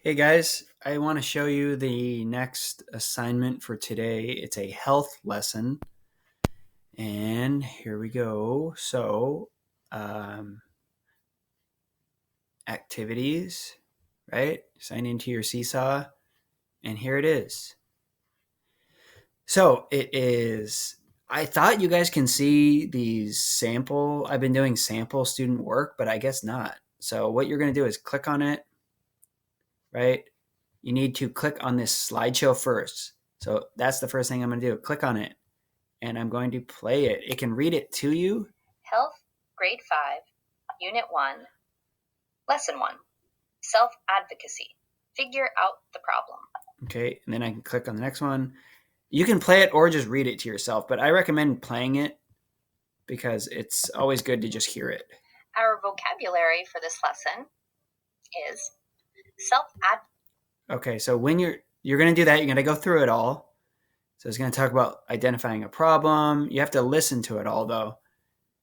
Hey guys, I want to show you the next assignment for today. It's a health lesson, and here we go. Um, Activities, right? Sign into your Seesaw, and here it is. So it is. I thought you guys can see these sample. I've been doing sample student work, but I guess not. So what you're going to do is click on it, right? You need to click on this slideshow first. So that's the first thing I'm going to do. Click on it, and I'm going to play it. It can read it to you. Health, Grade 5, Unit 1, Lesson 1, Self-Advocacy. Figure out the problem. Okay, and then I can click on the next one. You can play it or just read it to yourself, but I recommend playing it because it's always good to just hear it. Our vocabulary for this lesson is self-advocacy. Okay, so when you're going to do that, you're going to go through it all. So it's going to talk about identifying a problem. You have to listen to it all, though.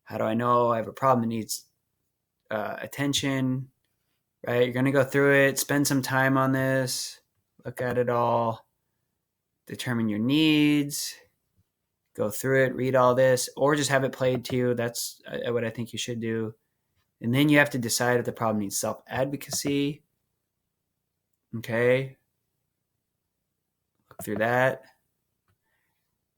How do I know I have a problem that needs attention? Right? You're going to go through it, spend some time on this, look at it all, determine your needs, go through it, read all this, or just have it played to you. That's what I think you should do. And then you have to decide if the problem needs self-advocacy. Okay. Look through that.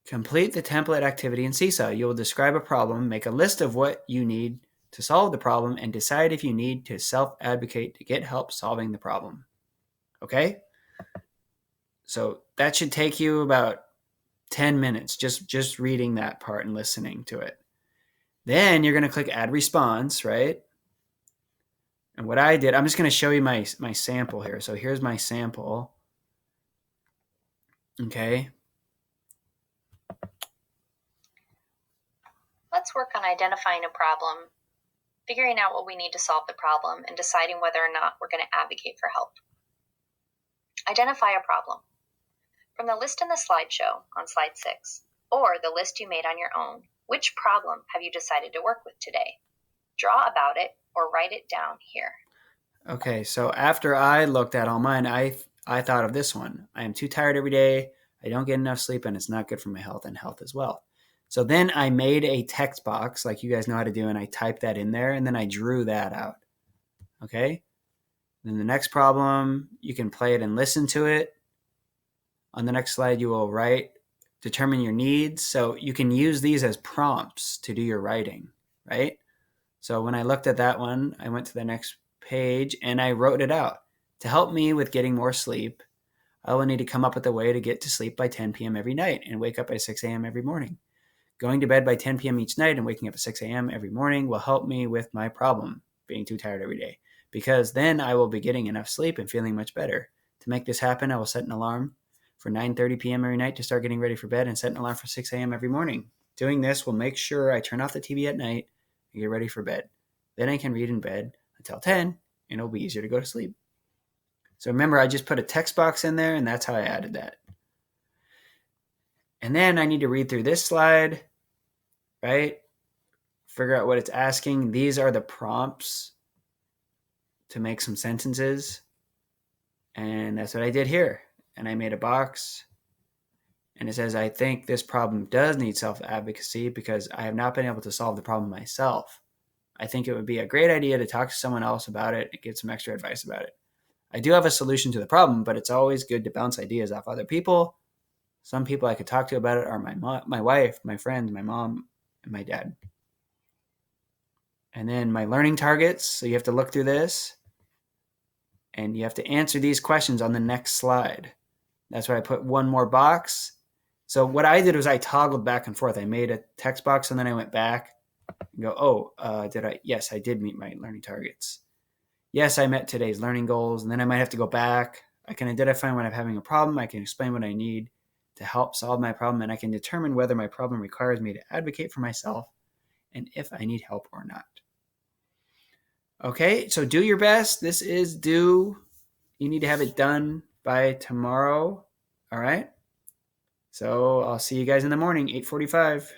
Complete the template activity in Seesaw. You will describe a problem, make a list of what you need to solve the problem, and decide if you need to self-advocate to get help solving the problem. Okay? So that should take you about 10 minutes, just reading that part and listening to it. Then you're going to click Add Response, right? And what I did, I'm just going to show you my sample here. So here's my sample. Okay. Let's work on identifying a problem, figuring out what we need to solve the problem, and deciding whether or not we're going to advocate for help. Identify a problem. From the list in the slideshow on slide 6, or the list you made on your own, which problem have you decided to work with today? Draw about it or write it down here. Okay, so after I looked at all mine, I thought of this one. I am too tired every day. I don't get enough sleep, and it's not good for my health and health as well. So then I made a text box like you guys know how to do, and I typed that in there, and then I drew that out. Okay? Then the next problem, you can play it and listen to it. On the next slide, you will determine your needs. So you can use these as prompts to do your writing, right? So when I looked at that one, I went to the next page and I wrote it out. To help me with getting more sleep, I will need to come up with a way to get to sleep by 10 p.m. every night and wake up by 6 a.m. every morning. Going to bed by 10 p.m. each night and waking up at 6 a.m. every morning will help me with my problem, being too tired every day, because then I will be getting enough sleep and feeling much better. To make this happen, I will set an alarm for 9:30 p.m. every night to start getting ready for bed and set an alarm for 6 a.m. every morning. Doing this will make sure I turn off the TV at night and get ready for bed. Then I can read in bed until 10 and it'll be easier to go to sleep. So remember, I just put a text box in there and that's how I added that. And then I need to read through this slide, right? Figure out what it's asking. These are the prompts to make some sentences. And that's what I did here. And I made a box. And it says, I think this problem does need self-advocacy because I have not been able to solve the problem myself. I think it would be a great idea to talk to someone else about it and get some extra advice about it. I do have a solution to the problem, but it's always good to bounce ideas off other people. Some people I could talk to about it are my wife, my friends, my mom, and my dad. And then my learning targets. So you have to look through this and you have to answer these questions on the next slide. That's why I put one more box. So what I did was I toggled back and forth. I made a text box and then I went back and go, did I? Yes, I did meet my learning targets. Yes, I met today's learning goals. And then I might have to go back. I can identify when I'm having a problem. I can explain what I need to help solve my problem. And I can determine whether my problem requires me to advocate for myself and if I need help or not. Okay, so do your best. This is due. You need to have it done by tomorrow. All right. So I'll see you guys in the morning, 8:45.